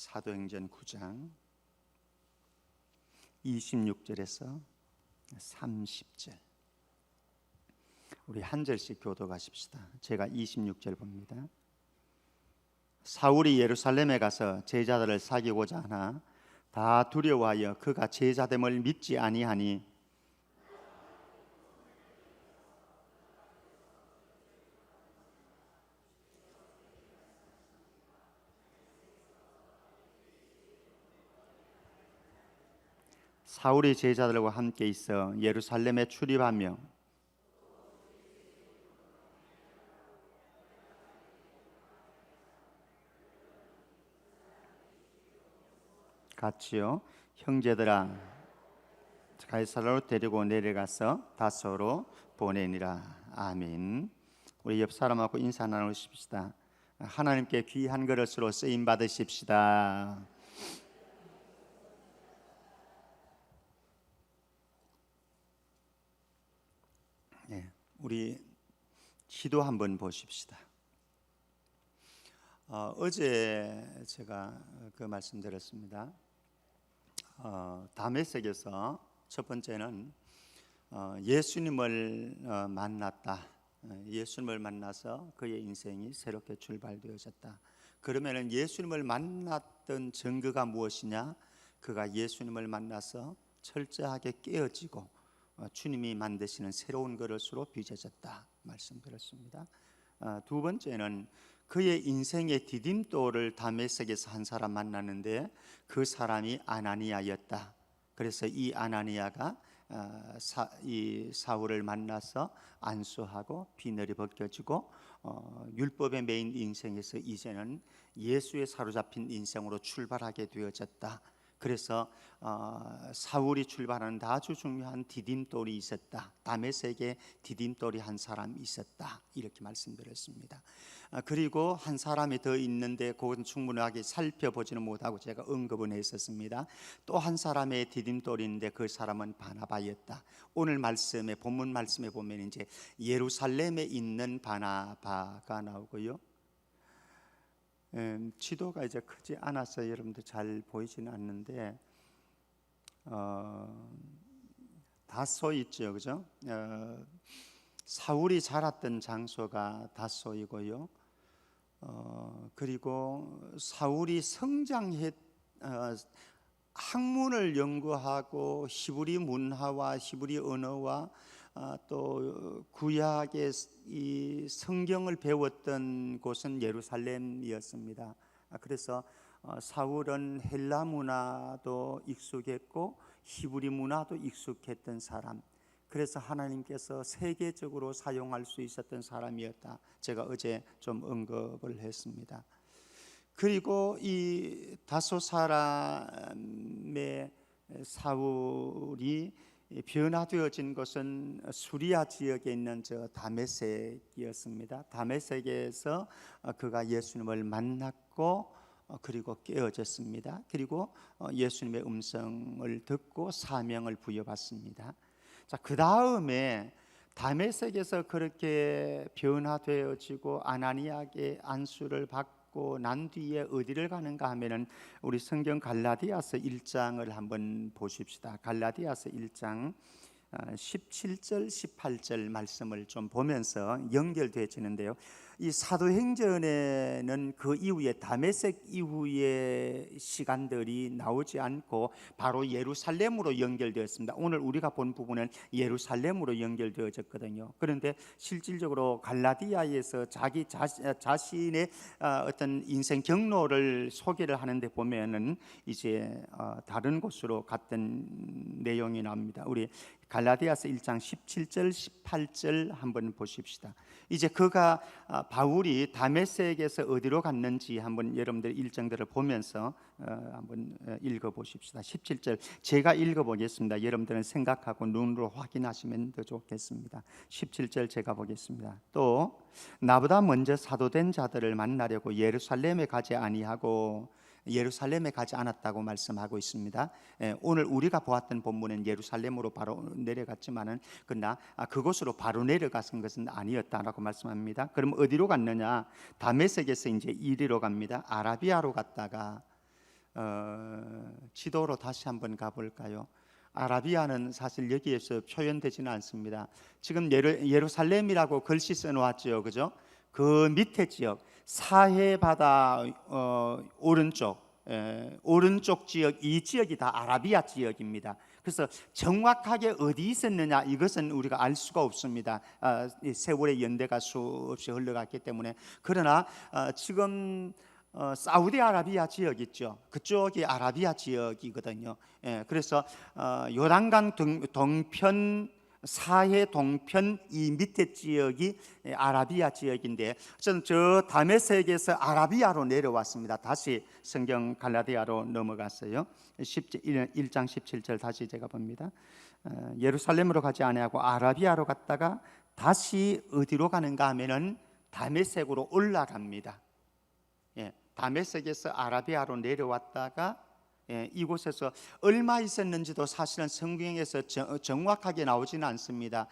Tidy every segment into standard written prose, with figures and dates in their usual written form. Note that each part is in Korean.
사도행전 9장 26절에서 30절 우리 한 절씩 교독하십시다. 제가 26절 봅니다. 사울이 예루살렘에 가서 제자들을 사귀고자 하나 다 두려워하여 그가 제자됨을 믿지 아니하니 사울이 제자들과 함께 있어 예루살렘에 출입하며 같이요 형제들아 가이사라로 데리고 내려가서 다소로 보내니라. 아멘. 우리 옆 사람하고 인사 나누십시다. 하나님께 귀한 그릇으로 쓰임 받으십시다. 우리 기도 한번 보십시다. 어제 제가 그 말씀드렸습니다. 다메섹에서 첫 번째는 예수님을 만났다. 예수님을 만나서 그의 인생이 새롭게 출발되어졌다. 그러면은 예수님을 만났던 증거가 무엇이냐? 그가 예수님을 만나서 철저하게 깨어지고 주님이 만드시는 새로운 그릇으로 빚어졌다 말씀드렸습니다. 두 번째는 그의 인생의 디딤돌을 다메섹에서 한 사람 만났는데 그 사람이 아나니아였다. 그래서 이 아나니아가 이 사울을 만나서 안수하고 비늘이 벗겨지고 율법의 메인 인생에서 이제는 예수에 사로잡힌 인생으로 출발하게 되어졌다. 그래서 사울이 출발하는 아주 중요한 디딤돌이 있었다. 다메섹에 디딤돌이 한 사람이 있었다. 이렇게 말씀드렸습니다. 그리고 한 사람이 더 있는데 그것은 충분하게 살펴보지는 못하고 제가 언급은 했었습니다. 또 한 사람의 디딤돌이 있는데 그 사람은 바나바였다. 오늘 말씀에 본문 말씀에 보면 이제 예루살렘에 있는 바나바가 나오고요. 지도가 이제 크지 않아서 여러분들 잘 보이지는 않는데 다소 있죠, 그죠? 사울이 자랐던 장소가 다소이고요. 그리고 사울이 성장했 학문을 연구하고 히브리 문화와 히브리 언어와 또 구약의 이 성경을 배웠던 곳은 예루살렘이었습니다. 그래서 사울은 헬라 문화도 익숙했고 히브리 문화도 익숙했던 사람. 그래서 하나님께서 세계적으로 사용할 수 있었던 사람이었다. 제가 어제 좀 언급을 했습니다. 그리고 이 다소 사람의 사울이 변화되어진 것은 수리아 지역에 있는 저 다메섹이었습니다. 다메섹에서 그가 예수님을 만났고 그리고 깨어졌습니다. 그리고 예수님의 음성을 듣고 사명을 부여받습니다. 자, 그 다음에 다메섹에서 그렇게 변화되어지고 아나니아에게 안수를 받고 난 뒤에 어디를 가는가 하면은 우리 성경 갈라디아서 1장을 한번 보십시다. 갈라디아서 1장 17절 18절 말씀을 좀 보면서 연결되어지는데요. 이 사도행전에는 그 이후에 다메섹 이후의 시간들이 나오지 않고 바로 예루살렘으로 연결되었습니다. 오늘 우리가 본 부분은 예루살렘으로 연결되어졌거든요. 그런데 실질적으로 갈라디아에서 자기 자신의 어떤 인생 경로를 소개를 하는데 보면은 이제 다른 곳으로 갔던 내용이 나옵니다. 우리 갈라디아서 1장 17절 18절 한번 보십시다. 이제 그가 바울이 다메섹에서 어디로 갔는지 한번 여러분들 일정들을 보면서 한번 읽어보십시다. 17절 제가 읽어보겠습니다. 여러분들은 생각하고 눈으로 확인하시면 더 좋겠습니다. 17절 제가 보겠습니다. 또 나보다 먼저 사도된 자들을 만나려고 예루살렘에 가지 아니하고 예루살렘에 가지 않았다고 말씀하고 있습니다. 오늘 우리가 보았던 본문은 예루살렘으로 바로 내려갔지만은 그러나 그곳으로 바로 내려간 것은 아니었다라고 말씀합니다. 그럼 어디로 갔느냐? 다메섹에서 이제 이리로 갑니다. 아라비아로 갔다가 지도로 다시 한번 가볼까요? 아라비아는 사실 여기에서 표현되지는 않습니다. 지금 예루살렘이라고 글씨 써놓았죠, 그죠? 그 밑에 지역 사해 바다 오른쪽 지역, 이 지역이 다 아라비아 지역입니다. 그래서 정확하게 어디 있었느냐 이것은 우리가 알 수가 없습니다. 세월의 연대가 수없이 흘러갔기 때문에. 그러나 지금 사우디아라비아 지역 있죠. 그쪽이 아라비아 지역이거든요. 그래서 요단강 동편, 사해 동편 이 밑에 지역이 아라비아 지역인데, 저는 저 다메섹에서 아라비아로 내려왔습니다. 다시 성경 갈라디아로 넘어갔어요. 1장 17절 다시 제가 봅니다. 예루살렘으로 가지 아니하고 아라비아로 갔다가 다시 어디로 가는가 하면은 다메섹으로 올라갑니다. 다메섹에서 아라비아로 내려왔다가 이곳에서 얼마 있었는지도 사실은 성경에서 정확하게 나오지는 않습니다.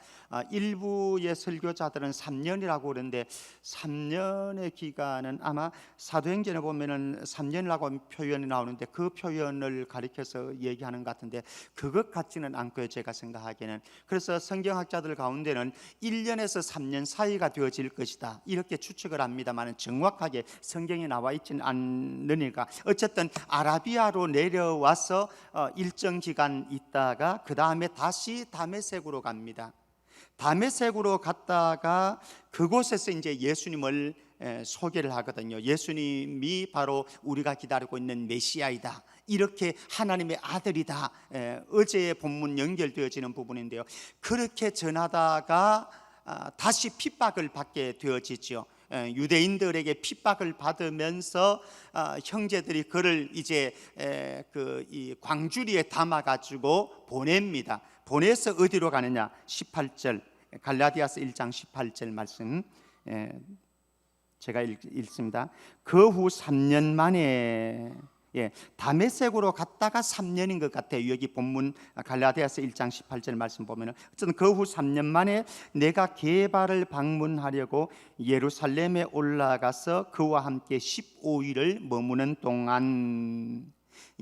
일부의 설교자들은 3년이라고 그러는데 3년의 기간은 아마 사도행전에 보면은 3년이라고 표현이 나오는데 그 표현을 가리켜서 얘기하는 것 같은데 그것 같지는 않고요, 제가 생각하기에는. 그래서 성경학자들 가운데는 1년에서 3년 사이가 되어질 것이다 이렇게 추측을 합니다만 정확하게 성경에 나와 있지는 않으니까 어쨌든 아라비아로 내려와서 일정 기간 있다가 그 다음에 다시 다메섹으로 갑니다. 다메섹으로 갔다가 그곳에서 이제 예수님을 소개를 하거든요. 예수님이 바로 우리가 기다리고 있는 메시아이다, 이렇게 하나님의 아들이다. 어제의 본문 연결되어지는 부분인데요. 그렇게 전하다가 다시 핍박을 받게 되어지죠. 유대인들에게 핍박을 받으면서 형제들이 그를 이제 이 광주리에 담아 가지고 보냅니다. 보내서 어디로 가느냐? 18절 갈라디아서 1장 18절 말씀 제가 읽습니다. 그 후 3년 만에 다메섹으로 갔다가 3년인 것 같아요. 여기 본문 갈라디아서 1장 18절 말씀 보면은 어쨌든 그 후 3년 만에 내가 게바를 방문하려고 예루살렘에 올라가서 그와 함께 15일을 머무는 동안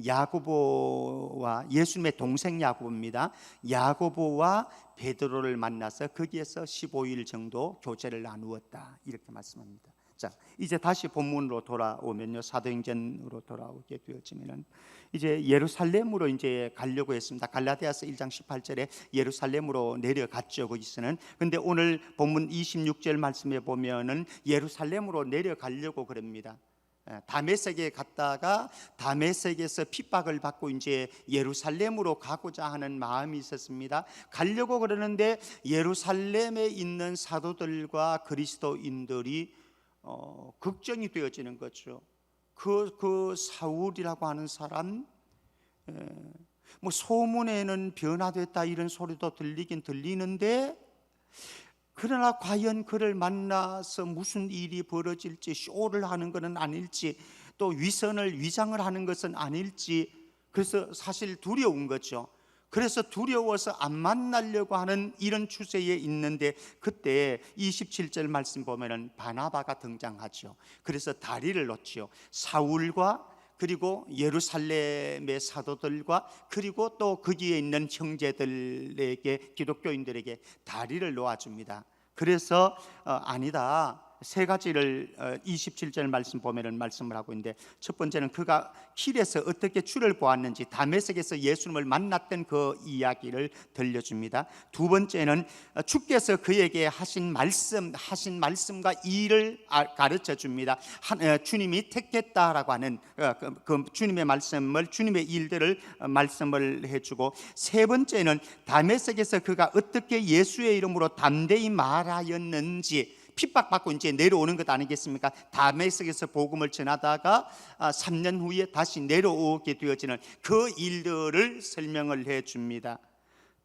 야고보와 예수님의 동생 야고보입니다. 야고보와 베드로를 만나서 거기에서 15일 정도 교제를 나누었다 이렇게 말씀합니다. 자, 이제 다시 본문으로 돌아오면요, 사도행전으로 돌아오게 되어지면은 이제 예루살렘으로 이제 가려고 했습니다. 갈라디아서 1장 18절에 예루살렘으로 내려갔죠, 거기서는. 근데 오늘 본문 26절 말씀에 보면은 예루살렘으로 내려가려고 그럽니다. 다메섹에 갔다가 다메섹에서 핍박을 받고 이제 예루살렘으로 가고자 하는 마음이 있었습니다. 가려고 그러는데 예루살렘에 있는 사도들과 그리스도인들이 걱정이 되어지는 거죠. 그 사울이라고 하는 사람, 뭐 소문에는 변화됐다 이런 소리도 들리긴 들리는데, 그러나 과연 그를 만나서 무슨 일이 벌어질지, 쇼를 하는 것은 아닐지, 또 위장을 하는 것은 아닐지, 그래서 사실 두려운 거죠. 그래서 두려워서 안 만나려고 하는 이런 추세에 있는데, 그때 27절 말씀 보면은 바나바가 등장하죠. 그래서 다리를 놓지요. 사울과 그리고 예루살렘의 사도들과 그리고 또 거기에 있는 형제들에게, 기독교인들에게 다리를 놓아줍니다. 그래서 아니다, 세 가지를 27절 말씀 보면은 말씀을 하고 있는데, 첫 번째는 그가 길에서 어떻게 주를 보았는지, 다메섹에서 예수님을 만났던 그 이야기를 들려줍니다. 두 번째는 주께서 그에게 하신 말씀과 일을 가르쳐 줍니다. 주님이 택했다라고 하는 그 주님의 말씀을, 주님의 일들을 말씀을 해주고, 세 번째는 다메섹에서 그가 어떻게 예수의 이름으로 담대히 말하였는지, 핍박받고 이제 내려오는 것 아니겠습니까? 다메섹에서 복음을 전하다가 3년 후에 다시 내려오게 되어지는 그 일들을 설명을 해 줍니다.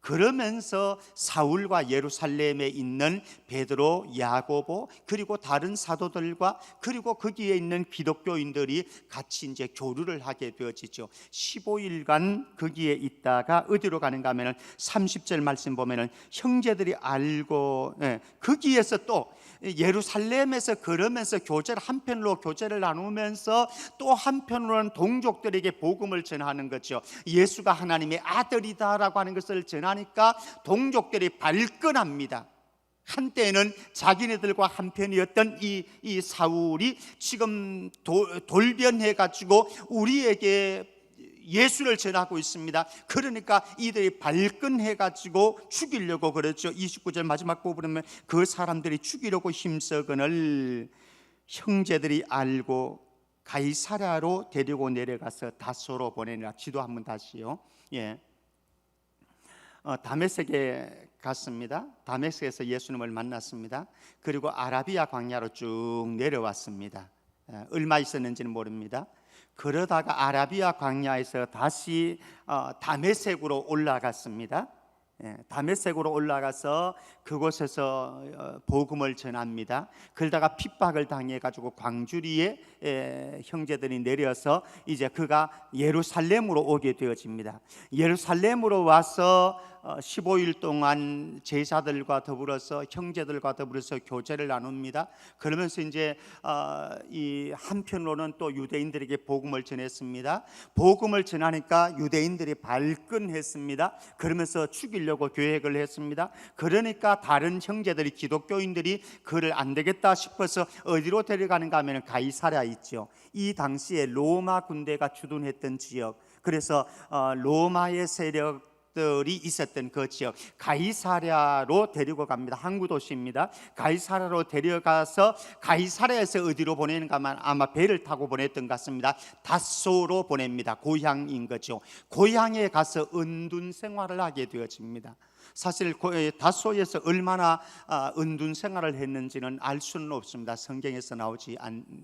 그러면서 사울과 예루살렘에 있는 베드로, 야고보, 그리고 다른 사도들과 그리고 거기에 있는 기독교인들이 같이 이제 교류를 하게 되어지죠. 15일간 거기에 있다가 어디로 가는가 하면은 30절 말씀 보면은 형제들이 알고, 거기에서 또 예루살렘에서 걸으면서 한편으로 교제를 나누면서 또 한편으로는 동족들에게 복음을 전하는 거죠. 예수가 하나님의 아들이다라고 하는 것을 전하니까 동족들이 발끈합니다. 한때는 자기네들과 한편이었던 이 사울이 지금 돌변해 가지고 우리에게 예수를 전하고 있습니다. 그러니까 이들이 발끈해 가지고 죽이려고 그랬죠. 29절 마지막 부분에 그 사람들이 죽이려고 힘쓰거늘 형제들이 알고 가이사랴로 데리고 내려가서 다소로 보내니라. 지도 한번 다시요. 다메섹에 갔습니다. 다메섹에서 예수님을 만났습니다. 그리고 아라비아 광야로 쭉 내려왔습니다. 얼마 있었는지는 모릅니다. 그러다가 아라비아 광야에서 다시 다메섹으로 올라갔습니다. 다메섹으로 올라가서 그곳에서 복음을 전합니다. 그러다가 핍박을 당해가지고 광주리에 형제들이 내려서 이제 그가 예루살렘으로 오게 되어집니다. 예루살렘으로 와서 15일 동안 제자들과 더불어서 형제들과 더불어서 교제를 나눕니다. 그러면서 이제 이 한편으로는 또 유대인들에게 복음을 전했습니다. 복음을 전하니까 유대인들이 발끈했습니다. 그러면서 죽이려고 계획을 했습니다. 그러니까 다른 형제들이 기독교인들이 그를 안 되겠다 싶어서 어디로 데려가는가 하면 가이사랴 있죠. 이 당시에 로마 군대가 주둔했던 지역, 그래서 로마의 세력 들이 있었던 그 지역 가이사랴로 데리고 갑니다. 항구 도시입니다. 가이사랴로 데려가서 가이사랴에서 어디로 보내는가 하면 아마 배를 타고 보냈던 것 같습니다. 다소로 보냅니다. 고향인 거죠. 고향에 가서 은둔 생활을 하게 되어집니다. 사실 다소에서 얼마나 은둔 생활을 했는지는 알 수는 없습니다. 성경에서 나오지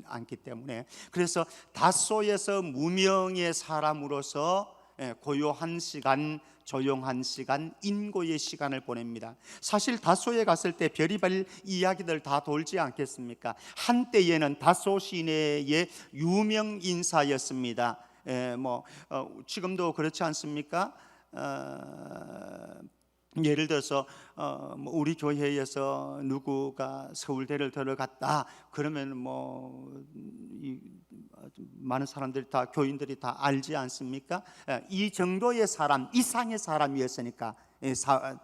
않기 때문에. 그래서 다소에서 무명의 사람으로서 고요한 시간, 조용한 시간, 인고의 시간을 보냅니다. 사실 다소에 갔을 때 별의별 이야기들 다 돌지 않겠습니까? 한때에는 다소 시내의 유명 인사였습니다. 지금도 그렇지 않습니까? 예를 들어서 우리 교회에서 누구가 서울대를 들어갔다 그러면 많은 사람들이 다, 교인들이 다 알지 않습니까? 이 정도의 사람, 이상의 사람이었으니까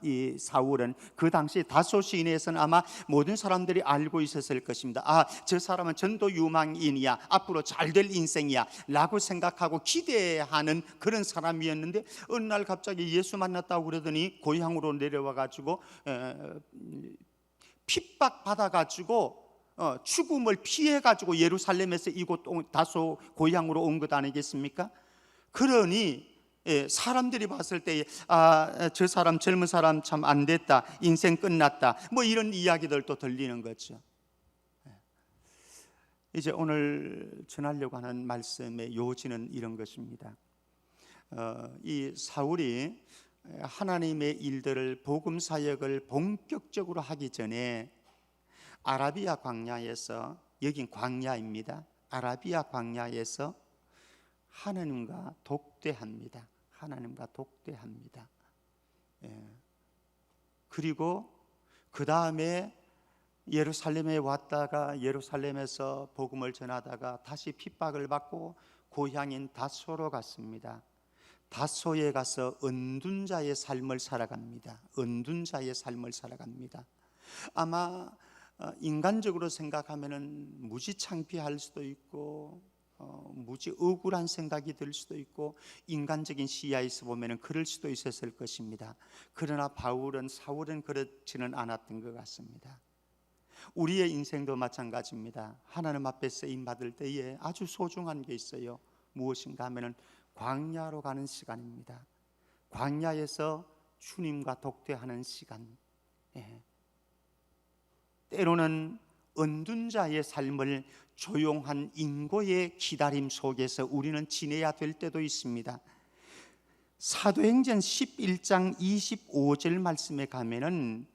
이 사울은 그 당시 다소 시내에서는 아마 모든 사람들이 알고 있었을 것입니다. 저 사람은 전도 유망인이야, 앞으로 잘 될 인생이야 라고 생각하고 기대하는 그런 사람이었는데 어느 날 갑자기 예수 만났다고 그러더니 고향으로 내려와 가지고 핍박 받아 가지고 죽음을 피해 가지고 예루살렘에서 이곳 다소 고향으로 온 것 아니겠습니까? 그러니 사람들이 봤을 때 저 사람 젊은 사람 참 안 됐다, 인생 끝났다, 이런 이야기들도 들리는 거죠. 이제 오늘 전하려고 하는 말씀의 요지는 이런 것입니다. 이 사울이 하나님의 일들을, 복음 사역을 본격적으로 하기 전에 아라비아 광야에서, 여긴 광야입니다. 아라비아 광야에서 하나님과 독대합니다. 하나님과 독대합니다. 그리고 그 다음에 예루살렘에 왔다가 예루살렘에서 복음을 전하다가 다시 핍박을 받고 고향인 다소로 갔습니다. 다소에 가서 은둔자의 삶을 살아갑니다. 은둔자의 삶을 살아갑니다. 아마 인간적으로 생각하면은 무지 창피할 수도 있고 무지 억울한 생각이 들 수도 있고 인간적인 시야에서 보면은 그럴 수도 있었을 것입니다. 그러나 사울은 그렇지는 않았던 것 같습니다. 우리의 인생도 마찬가지입니다. 하나님 앞에 쓰임 받을 때에 아주 소중한 게 있어요. 무엇인가 하면은 광야로 가는 시간입니다. 광야에서 주님과 독대하는 시간. 때로는 은둔자의 삶을 조용한 인고의 기다림 속에서 우리는 지내야 될 때도 있습니다. 사도행전 11장 25절 말씀에 가면은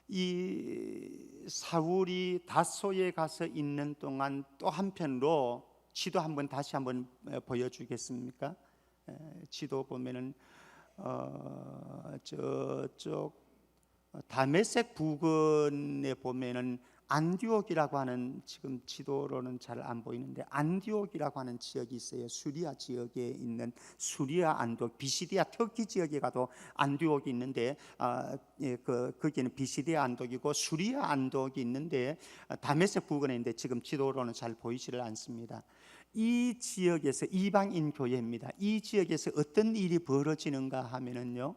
이 사울이 다소에 가서 있는 동안 또 한편으로 지도 다시 한번 보여주겠습니까? 지도 보면은 저쪽 다메섹 부근에 보면은 안디옥이라고 하는, 지금 지도로는 잘 안 보이는데 안디옥이라고 하는 지역이 있어요. 수리아 지역에 있는 수리아 안디옥, 비시디아 터키 지역에 가도 안디옥이 있는데 거기는 비시디아 안디옥이고 수리아 안디옥이 있는데 다메섹 부근에 있는데 지금 지도로는 잘 보이지를 않습니다. 이 지역에서 이방인 교회입니다. 이 지역에서 어떤 일이 벌어지는가 하면은요,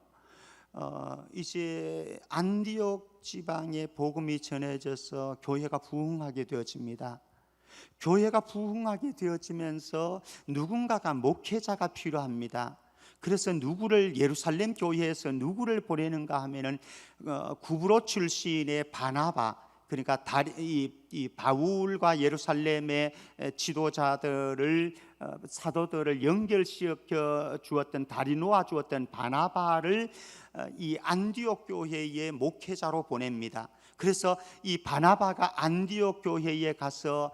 이제 안디옥 지방에 복음이 전해져서 교회가 부흥하게 되어집니다. 교회가 부흥하게 되어지면서 누군가가 목회자가 필요합니다. 그래서 누구를, 예루살렘 교회에서 누구를 보내는가 하면은 구브로 출신의 바나바, 그러니까 이 바울과 예루살렘의 지도자들을, 사도들을 연결시켜 주었던, 다리 놓아 주었던 바나바를 이 안디옥 교회의 목회자로 보냅니다. 그래서 이 바나바가 안디옥 교회에 가서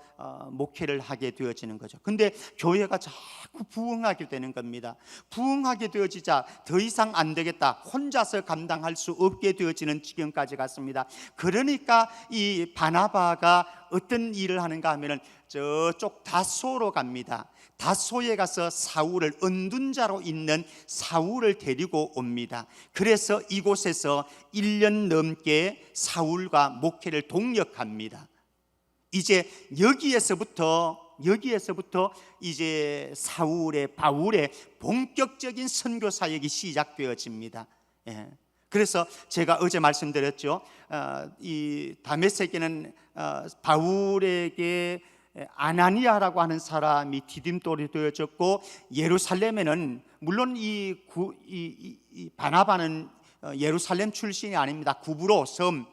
목회를 하게 되어지는 거죠. 근데 교회가 자꾸 부흥하게 되는 겁니다. 부흥하게 되어지자 더 이상 안 되겠다, 혼자서 감당할 수 없게 되어지는 지경까지 갔습니다. 그러니까 이 바나바가 어떤 일을 하는가 하면은 저쪽 다소로 갑니다. 다소에 가서 사울을, 은둔자로 있는 사울을 데리고 옵니다. 그래서 이곳에서 1년 넘게 사울과 목회를 동역합니다. 이제 여기에서부터 이제 바울의 본격적인 선교 사역이 시작되어집니다. 그래서 제가 어제 말씀드렸죠. 이 다메섹에는 바울에게 아나니아라고 하는 사람이 디딤돌이 되어졌고, 예루살렘에는 물론 이 바나바는 예루살렘 출신이 아닙니다. 구브로 섬,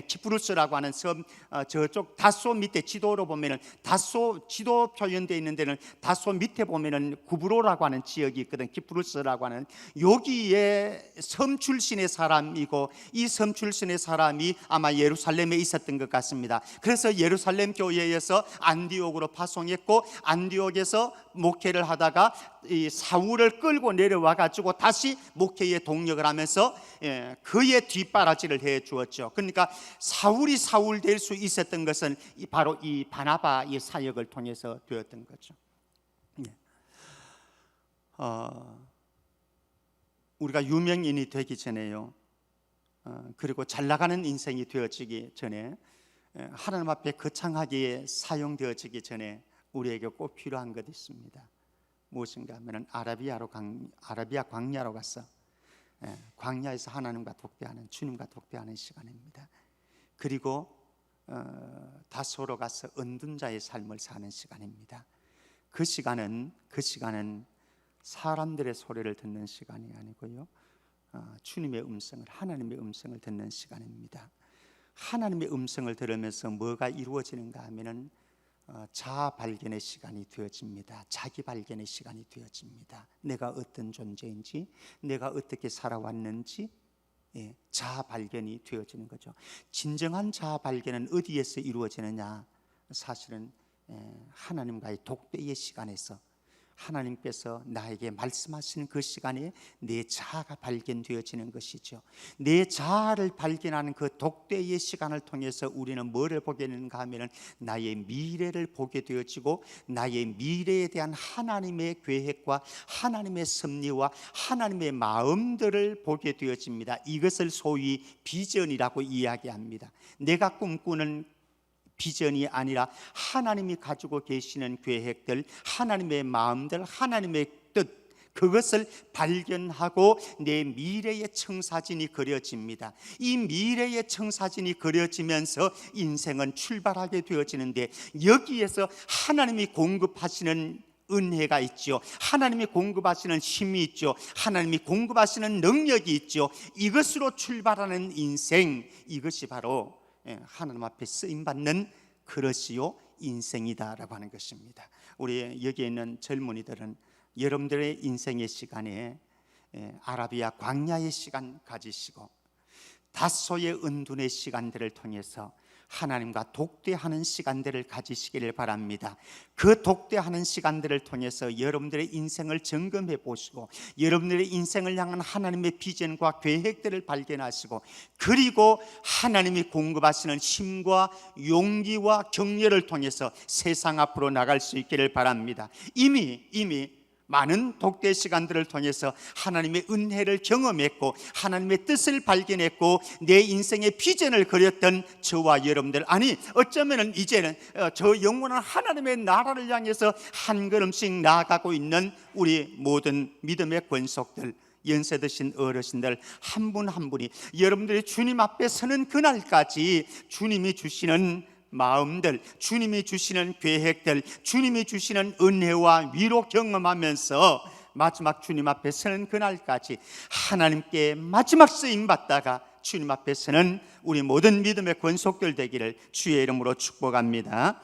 키프루스라고 하는 섬, 저쪽 다소 밑에 지도로 보면은, 다소 지도 표현되어 있는 데는 다소 밑에 보면은 구브로라고 하는 지역이 있거든. 키프루스라고 하는, 여기에 섬 출신의 사람이고, 이 섬 출신의 사람이 아마 예루살렘에 있었던 것 같습니다. 그래서 예루살렘 교회에서 안디옥으로 파송했고, 안디옥에서 목회를 하다가 이 사울을 끌고 내려와 가지고 다시 목회에 동력을 하면서 그의 뒷바라지를 해 주었죠. 그러니까 사울이 사울 될 수 있었던 것은 바로 이 바나바의 사역을 통해서 되었던 거죠. 우리가 유명인이 되기 전에요, 그리고 잘 나가는 인생이 되어지기 전에, 하나님 앞에 거창하게 사용되어지기 전에 우리에게 꼭 필요한 것이 있습니다. 무엇인가 하면 아라비아 광야로 가서 광야에서 하나님과 독대하는, 주님과 독대하는 시간입니다. 그리고 다소로 가서 은둔자의 삶을 사는 시간입니다. 그 시간은 사람들의 소리를 듣는 시간이 아니고요, 주님의 음성을, 하나님의 음성을 듣는 시간입니다. 하나님의 음성을 들으면서 뭐가 이루어지는가 하면은 자아 발견의 시간이 되어집니다. 자기 발견의 시간이 되어집니다. 내가 어떤 존재인지, 내가 어떻게 살아왔는지, 자아 발견이 되어지는 거죠. 진정한 자아 발견은 어디에서 이루어지느냐? 사실은 하나님과의 독대의 시간에서, 하나님께서 나에게 말씀하시는 그 시간에 내 자아가 발견되어지는 것이죠. 내 자아를 발견하는 그 독대의 시간을 통해서 우리는 뭐를 보게 되는가 하면 나의 미래를 보게 되어지고, 나의 미래에 대한 하나님의 계획과 하나님의 섭리와 하나님의 마음들을 보게 되어집니다. 이것을 소위 비전이라고 이야기합니다. 내가 꿈꾸는 비전이 아니라 하나님이 가지고 계시는 계획들, 하나님의 마음들, 하나님의 뜻, 그것을 발견하고 내 미래의 청사진이 그려집니다. 이 미래의 청사진이 그려지면서 인생은 출발하게 되어지는데, 여기에서 하나님이 공급하시는 은혜가 있죠. 하나님이 공급하시는 힘이 있죠. 하나님이 공급하시는 능력이 있죠. 이것으로 출발하는 인생, 이것이 바로 하나님 앞에 쓰임받는 그릇이요 인생이다라고 하는 것입니다. 우리 여기에 있는 젊은이들은 여러분들의 인생의 시간에 아라비아 광야의 시간 가지시고 다소의 은둔의 시간들을 통해서 하나님과 독대하는 시간들을 가지시기를 바랍니다. 그 독대하는 시간들을 통해서 여러분들의 인생을 점검해 보시고 여러분들의 인생을 향한 하나님의 비전과 계획들을 발견하시고 그리고 하나님이 공급하시는 힘과 용기와 격려를 통해서 세상 앞으로 나갈 수 있기를 바랍니다. 이미 많은 독대 시간들을 통해서 하나님의 은혜를 경험했고 하나님의 뜻을 발견했고 내 인생의 비전을 그렸던 저와 여러분들, 아니 어쩌면 이제는 저 영원한 하나님의 나라를 향해서 한 걸음씩 나아가고 있는 우리 모든 믿음의 권속들, 연세 드신 어르신들 한 분 한 분이 여러분들이 주님 앞에 서는 그날까지 주님이 주시는 마음들, 주님이 주시는 계획들, 주님이 주시는 은혜와 위로 경험하면서 마지막 주님 앞에 서는 그날까지 하나님께 마지막 쓰임 받다가 주님 앞에 서는 우리 모든 믿음의 권속들 되기를 주의 이름으로 축복합니다.